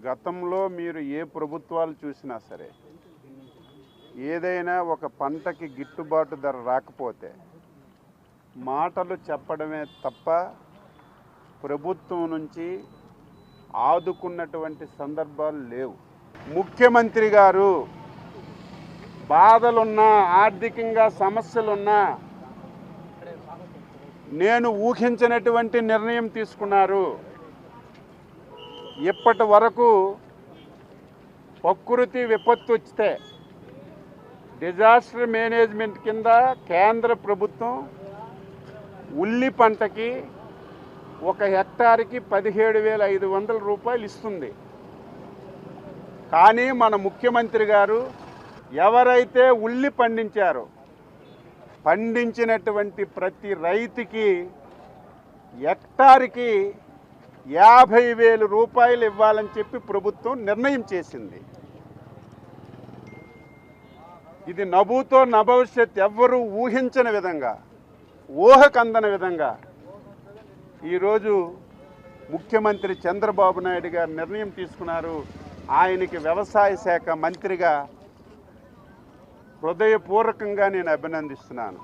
గతంలో మీరు ఏ ప్రభుత్వాలు చూసినా సరే ఏదైనా ఒక పంటకి గిట్టుబాటు ధర రాకపోతే మాటలు చెప్పడమే తప్ప ప్రభుత్వం నుంచి ఆదుకున్నటువంటి సందర్భాలు లేవు. ముఖ్యమంత్రి గారు బాధలున్నా ఆర్థికంగా సమస్యలున్నా నేను ఊహించినటువంటి నిర్ణయం తీసుకున్నారు. ఇప్పటి వరకు ప్రకృతి విపత్తు వస్తే డిజాస్టర్ మేనేజ్మెంట్ కింద కేంద్ర ప్రభుత్వం ఉల్లి పంటకి ఒక హెక్టార్కి 17,500 రూపాయలు ఇస్తుంది. కానీ మన ముఖ్యమంత్రి గారు ఎవరైతే ఉల్లి పండించారో పండించినటువంటి ప్రతి రైతుకి హెక్టార్కి 50,000 రూపాయలు ఇవ్వాలని చెప్పి ప్రభుత్వం నిర్ణయం చేసింది. ఇది నభూతో నభవిష్యత్ ఎవ్వరూ ఊహించని విధంగా, ఊహకందని విధంగా ఈరోజు ముఖ్యమంత్రి చంద్రబాబు నాయుడు గారు నిర్ణయం తీసుకున్నారు. ఆయనకి వ్యవసాయ శాఖ మంత్రిగా హృదయపూర్వకంగా నేను అభినందిస్తున్నాను.